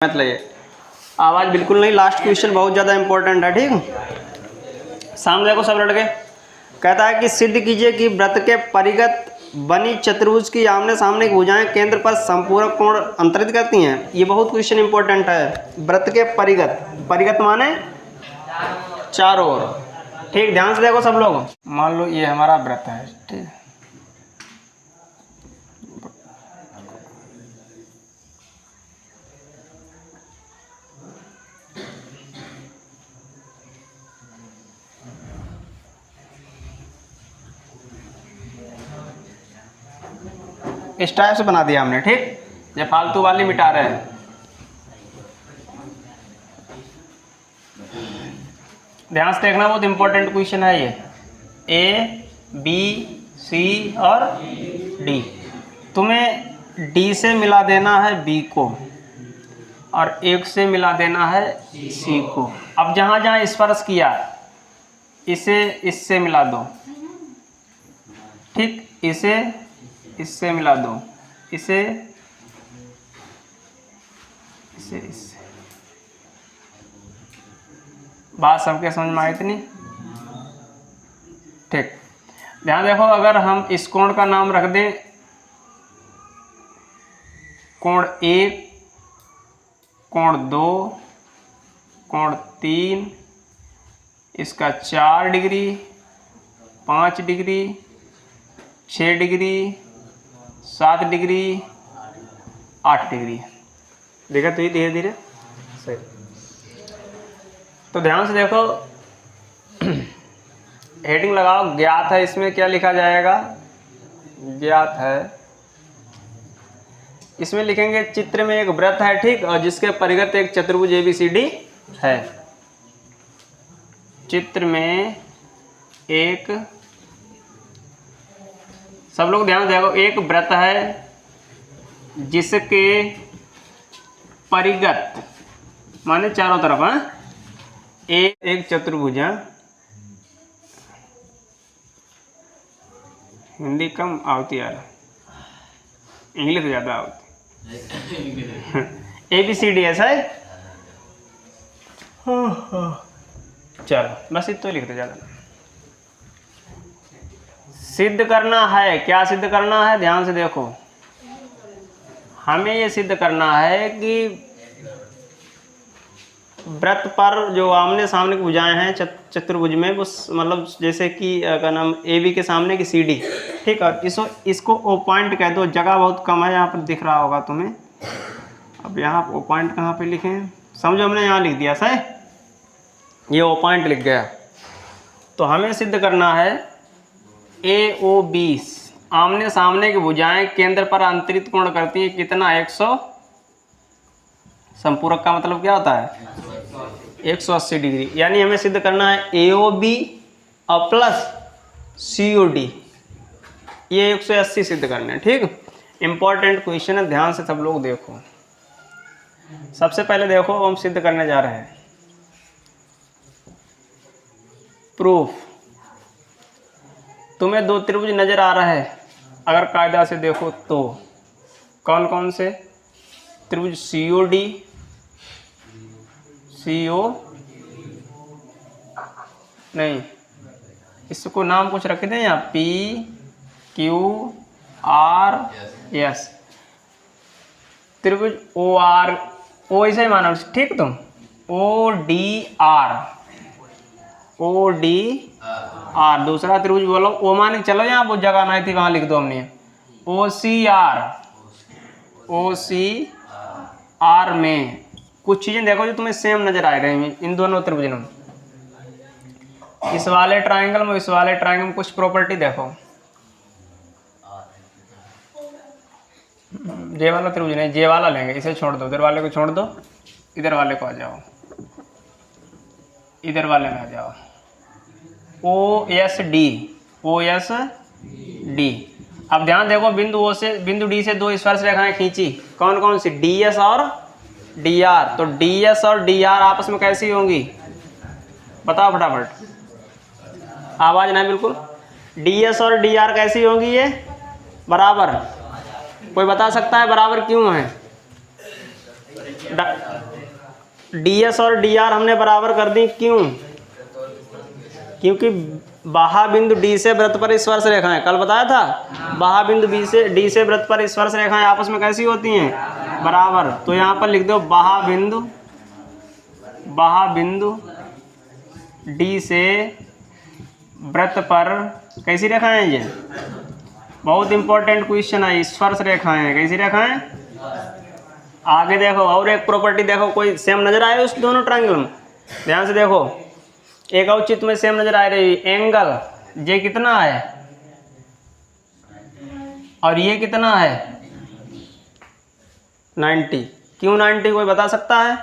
मतलब ये आवाज़ बिल्कुल नहीं। लास्ट क्वेश्चन बहुत ज़्यादा इंपॉर्टेंट है। ठीक, सामने देखो सब लड़के। कहता है कि सिद्ध कीजिए कि वृत्त के परिगत बनी चतुर्भुज की आमने सामने की भुजाएं केंद्र पर संपूरक कोण अंतरित करती हैं। ये बहुत क्वेश्चन इंपॉर्टेंट है। वृत्त के परिगत, परिगत माने चारों ओर। ठीक, ध्यान से देखो सब लोग। मान लो ये हमारा वृत्त है। ठीक, इस टाइप से बना दिया हमने। ठीक, ये फालतू वाली मिटा रहे हैं। ध्यान से देखना, बहुत इंपॉर्टेंट क्वेश्चन है ये। ए, बी, सी और डी। तुम्हें डी से मिला देना है बी को और एक से मिला देना है सी को। अब जहाँ जहाँ स्पर्श किया इसे इससे मिला दो। ठीक, इसे इससे मिला दो, इसे इससे। बात सबके समझ में आई इतनी? ठीक, ध्यान देखो। अगर हम इस कोण का नाम रख दें कोण 1, कोण 2, कोण 3, इसका 4 degree, 5 degree, 6 degree, 7 degree, 8 degree. देखा तो ये धीरे धीरे सही। तो ध्यान से देखो, हेडिंग लगाओ ज्ञात है। इसमें क्या लिखा जाएगा? ज्ञात है। इसमें लिखेंगे चित्र में एक वृत्त है। ठीक, और जिसके परिगत एक चतुर्भुज ABCD है। चित्र में एक, सब लोग ध्यान देखो, एक वृत्त है जिसके परिगत माने चारों तरफ है एक चतुर्भुज है। हिंदी कम आवती यार, इंग्लिश ज़्यादा आवती। ABCD ऐसा है। चलो बस इतना लिख दो, ज़्यादा। सिद्ध करना है। क्या सिद्ध करना है? ध्यान से देखो, हमें ये सिद्ध करना है कि वृत्त पर जो आमने सामने की भुजाएं हैं चतुर्भुज में, वो मतलब जैसे कि क्या नाम, AB के सामने की CD। ठीक है, इसको O पॉइंट कह दो। जगह बहुत कम है, यहाँ पर दिख रहा होगा तुम्हें। अब यहाँ O पॉइंट कहाँ पे लिखें? समझो हमने यहाँ लिख दिया सही, ये O पॉइंट लिख गया। तो हमें सिद्ध करना है AOB आमने सामने की भुजाएं केंद्र पर अंतरित कोण करती हैं कितना? 100। संपूरक का मतलब क्या होता है? 180 डिग्री। यानी हमें सिद्ध करना है AOB और प्लस COD, ये 180 सिद्ध करने हैं। ठीक, इंपॉर्टेंट क्वेश्चन है, ध्यान से सब लोग देखो। सबसे पहले देखो हम सिद्ध करने जा रहे हैं प्रूफ। तुम्हें दो त्रिभुज नजर आ रहा है अगर कायदा से देखो तो। कौन कौन से? त्रिभुज COD, CO नहीं, इसको नाम कुछ रख दें या PQRS। त्रिभुज OR, O ऐसे ही मानो। ठीक, तुम ODR, ODR। दूसरा त्रिभुज बोलो O मान चलो, यहाँ वो जगह नहीं थी वहाँ लिख दो हमने। OCR, OCR में कुछ चीज़ें देखो जो तुम्हें सेम नजर आ रही हैं इन दोनों त्रिभुजों में। इस वाले ट्रायंगल में, इस वाले ट्रायंगल में कुछ प्रॉपर्टी देखो। जे वाला त्रिभुज नहीं, जे वाला लेंगे, इसे छोड़ दो, इधर वाले को छोड़ दो, इधर वाले को आ जाओ, इधर वाले में आ जाओ। OSD। अब ध्यान देखो, बिंदु D से दो स्पर्श रेखाएं खींची। कौन कौन सी? DS और DR। तो DS और DR आपस में कैसी होंगी? बताओ फटाफट, आवाज ना बिल्कुल। DS और DR कैसी होंगी? ये बराबर। कोई बता सकता है बराबर क्यों है? DS और DR हमने बराबर कर दी, क्यों? क्योंकि बाहा बिंदु D से वृत्त पर स्पर्श रेखाएं, कल बताया था, बाहा बिंदु D से वृत्त पर स्पर्श रेखाएं आपस में कैसी होती हैं? बराबर। तो यहाँ पर लिख दो बाहा बिंदु D से वृत्त पर कैसी रेखाएं ये? बहुत इंपॉर्टेंट क्वेश्चन है, स्पर्श रेखाएं। कैसी रेखाएं? आगे देखो और एक प्रॉपर्टी देखो, कोई सेम नजर आए उस दोनों ट्रायंगल में? ध्यान से देखो, एक और चित्र में सेम नजर आ रही, एंगल ये कितना है और ये कितना है? 90। क्यों 90? कोई बता सकता है?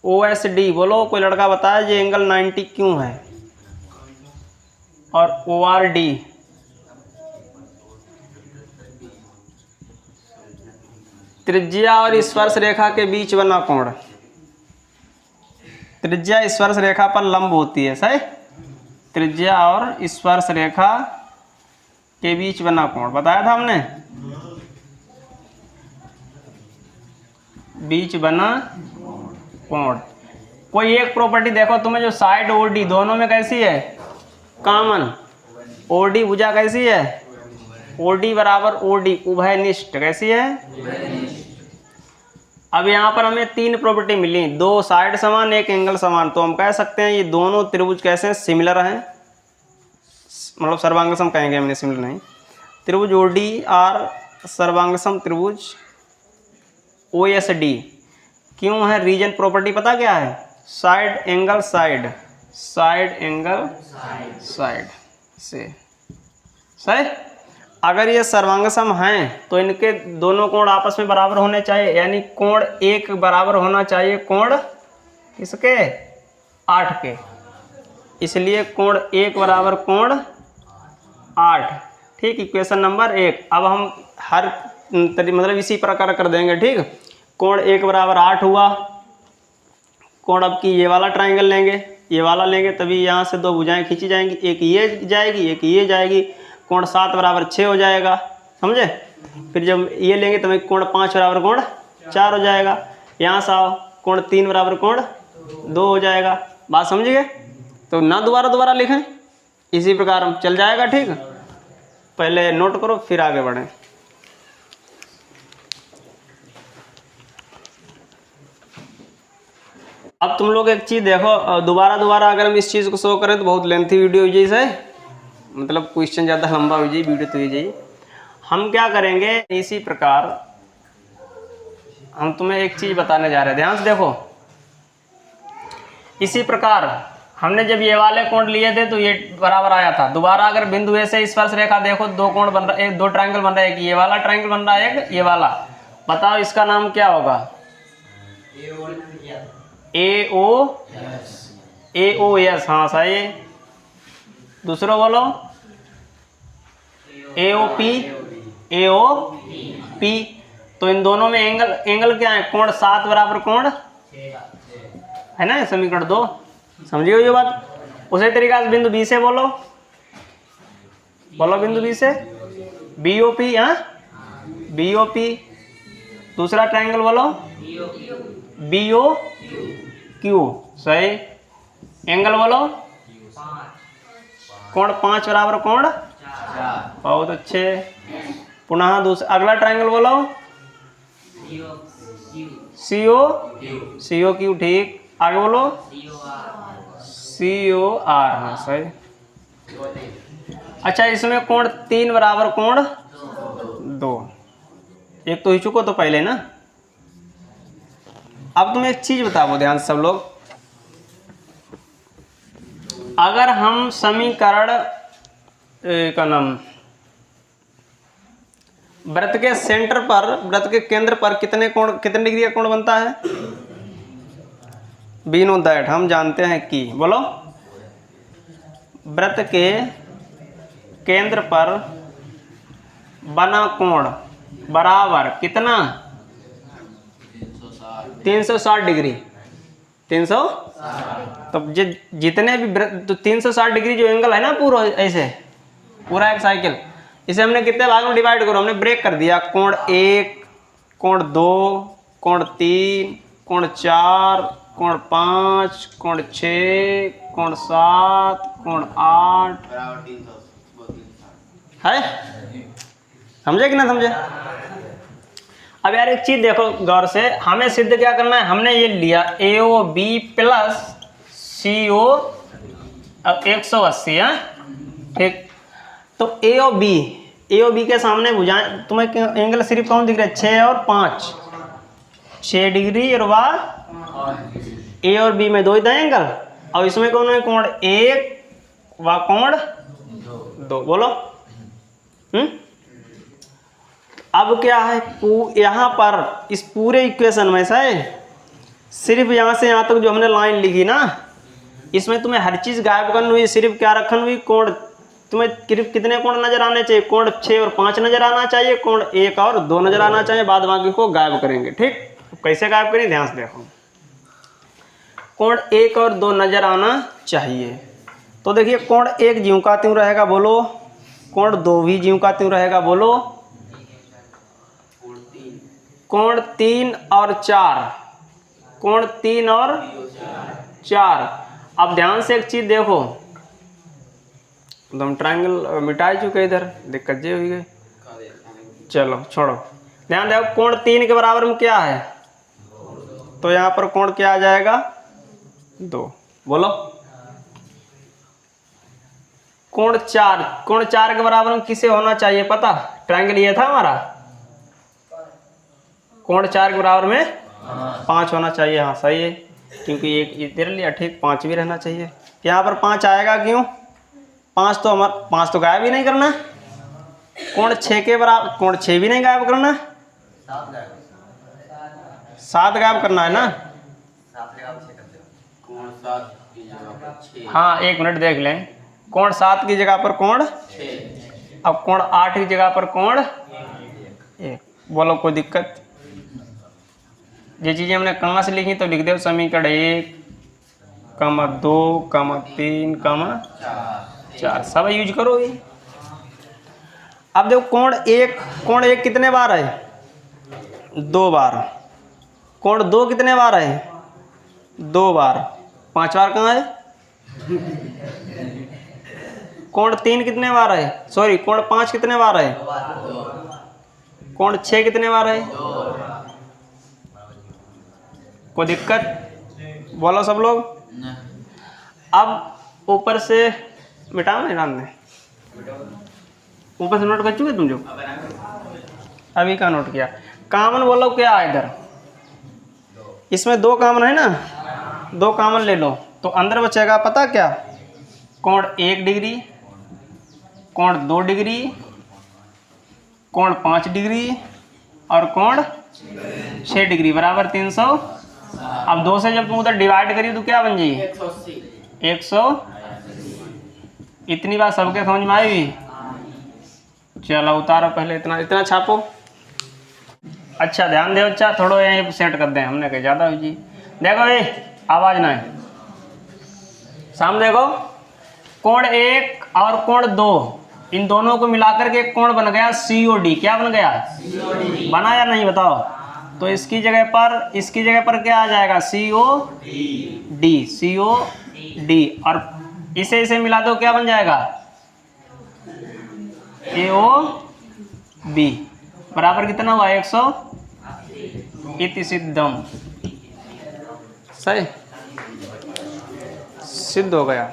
OSD बोलो, कोई लड़का बताए ये एंगल 90 क्यों है? और ORD त्रिज्या और स्पर्श रेखा के बीच बना कोण। त्रिज्या स्पर्श रेखा पर लंब होती है, सही? त्रिज्या और स्पर्श रेखा के बीच बना कोण बताया था हमने, बीच बना कोण। कोई एक प्रॉपर्टी देखो तुम्हें, जो साइड OD दोनों में कैसी है? कॉमन। OD भुजा कैसी है? OD बराबर OD उभयनिष्ठ। कैसी है? अब यहाँ पर हमें 3 प्रॉपर्टी मिली, 2 साइड समान, 1 एंगल समान। तो हम कह सकते हैं ये दोनों त्रिभुज कैसे हैं? सिमिलर हैं, मतलब सर्वांग सम कहेंगे हमने, सिमिलर नहीं। त्रिभुज ODR सर्वांग सम त्रिभुज OSD क्यों है? रीजन प्रॉपर्टी पता क्या है? Side angle side, side angle side से, सही? अगर ये सर्वांगसम हैं तो इनके दोनों कोण आपस में बराबर होने चाहिए, यानी कोण 1 बराबर होना चाहिए कोण किसके? 8 के। इसलिए कोण 1 बराबर कोण 8। ठीक, इक्वेशन नंबर 1। अब हम हर मतलब इसी प्रकार कर देंगे, ठीक? कोण 1 बराबर 8 हुआ। कोण अब की ये वाला ट्राइंगल लेंगे, ये वाला लेंगे, तभी यहाँ से 2 भुजाएं खींची जाएंगी, एक ये जाएगी एक ये जाएगी। कोण 7 बराबर 6 हो जाएगा, समझे? फिर जब ये लेंगे तो कोण 5 बराबर कोण 4 हो जाएगा। यहाँ से आओ, कोण 3 बराबर कोण 2 हो जाएगा। बात समझ गए? तो ना दोबारा लिखें, इसी प्रकार हम चल जाएगा, ठीक? पहले नोट करो फिर आगे बढ़ें। अब तुम लोग एक चीज़ देखो, दोबारा अगर हम इस चीज़ को शो करें तो बहुत लेंथी वीडियो हो जाए, से मतलब क्वेश्चन ज़्यादा लंबा हो जाए, वीडियो तो हो जाए। हम क्या करेंगे, इसी प्रकार हम तुम्हें एक चीज़ बताने जा रहे हैं, ध्यान से देखो। इसी प्रकार हमने जब ये वाले कोण लिए थे तो ये बराबर आया था। दोबारा अगर बिंदु ए से स्पर्श रेखा देखो, 2 कोण बन रहा है, 2 ट्रायंगल बन रहा है, एक ये वाला ट्रायंगल बन रहा है, एक ये वाला। बताओ इसका नाम क्या होगा? AOS। हाँ सही। दूसरा बोलो AOP। तो इन दोनों में एंगल क्या है? कोण 7 बराबर कोण है ना, समीकरण 2। समझिए ये बात। उसी तरीका से बिंदु B से बोलो बिंदु B से BOP। हाँ BOP। दूसरा ट्रायंगल बोलो BOQ। सही। एंगल बोलो कोण 5 बराबर कोण 4। बहुत अच्छे। पुनः दूसरा अगला ट्रायंगल बोलो COQ। ठीक, आगे बोलो COR। हाँ सही। अच्छा, इसमें कोण 3 बराबर कोण 2। एक तो ही चुको तो पहले ना। अब तुम एक चीज बताओ, ध्यान से सब लोग। अगर हम समीकरण का नाम वृत्त के सेंटर पर, वृत्त के केंद्र पर कितने डिग्री का कोण बनता है? वी नो दैट, हम जानते हैं कि, बोलो, वृत्त के केंद्र पर बना कोण बराबर कितना? 360 डिग्री। 360। तो जितने भी तो 360 डिग्री जो एंगल है ना, पूरा ऐसे पूरा एक साइकिल, इसे हमने कितने भाग में डिवाइड करो? हमने ब्रेक कर दिया। कोण 1, कोण 2, कोण 3, कोण 4, कोण 5, कोण 6, कोण 7, कोण 8 है। समझे कि ना समझे? अब यार एक चीज देखो गौर से, हमें सिद्ध क्या करना है, हमने ये लिया AOB प्लस CO 180 है, ठीक। तो AOB के सामने भुजाएं, तुम्हें एंगल सिर्फ कौन दिख रहा है, 6 और 5, 6 डिग्री और वाह A और B में 2 ही था एंगल, और इसमें कौन है, कोण 1 व कोण 2, बोलो। अब क्या है, यहाँ पर इस पूरे इक्वेशन में से सिर्फ यहाँ से यहाँ तक जो हमने लाइन लिखी ना, इसमें तुम्हें हर चीज़ गायब करनी हुई, सिर्फ क्या रखनी हुई, कोण। तुम्हें सिर्फ कितने कोण नजर आने चाहिए, कोण 6 और 5 नजर आना चाहिए, कोण 1 और 2 नजर आना चाहिए, बाद बाकी को गायब करेंगे, ठीक। कैसे गायब करें, ध्यान से देखो। कोण 1 और 2 नजर आना चाहिए, तो देखिए कोण 1 ज्यों का त्यों रहेगा, बोलो। कोण 2 भी ज्यों का त्यों रहेगा, बोलो। कोण 3 और 4, कोण 3 और 4। अब ध्यान से एक चीज देखो, तो हम ट्रायंगल मिटा चुके, इधर दिक्कत ये हुई गई, चलो छोड़ो। ध्यान देखो, कोण 3 के बराबर में क्या है, तो यहाँ पर कोण क्या आ जाएगा, 2, बोलो। कोण 4 के बराबर में किसे होना चाहिए पता, ट्रायंगल ये था हमारा, कोण 4 के बराबर में 5 होना चाहिए, हाँ सही है, क्योंकि एक इधर लिया, ठीक, 5 भी रहना चाहिए। यहाँ पर 5 आएगा क्यों, 5 तो गायब ही नहीं करना, कोण 6 के बराबर, कोण 6 भी नहीं गायब करना, 7 गायब करना है ना। हाँ 1 मिनट देख लें, कोण 7 की जगह पर कोण 6, अब कोण 8 की जगह पर कोण 1, बोलो कोई दिक्कत। ये चीजें हमने कहाँ से लिखी, तो लिख दो समीकरण 1, 2, 3, 4, सब यूज करो ये। अब देखो कोण 1 कितने बार है, 2 बार। कोण 2 कितने बार है, 2 बार। 5 बार कहाँ है, कोण 3 कितने बार है, सॉरी कोण 5 कितने बार है, कोण 6 कितने बार है, कोई दिक्कत, बोलो सब लोग। अब ऊपर से मिटाओ ना ध्यान में, ऊपर से नोट कर चुके तुम जो अभी का नोट किया। कॉमन बोलो क्या है इधर, इसमें 2 कॉमन है ना, 2 कॉमन ले लो, तो अंदर बचेगा पता क्या, कोण 1 डिग्री, कोण 2 डिग्री, कोण 5 डिग्री और कोण 6 डिग्री बराबर 300। अब 2 से जब तुम उधर डिवाइड करी तो क्या बन जाएगी, 100। इतनी बात सबके समझ में आएगी। चलो उतारो पहले, इतना छापो। अच्छा ध्यान दे बच्चा, थोड़ा यहीं सेट कर दें, हमने कहा ज़्यादा हुई जी। देखो ये आवाज़ ना है, सामने देखो, कोण 1 और कोण 2, इन दोनों को मिलाकर के कोण बन गया COD। क्या बन गया, बना या नहीं बताओ। तो इसकी जगह पर क्या आ जाएगा, COD, और इसे मिला दो, क्या बन जाएगा, AOB बराबर कितना हुआ, 100। इति सिद्धम, सही सिद्ध हो गया।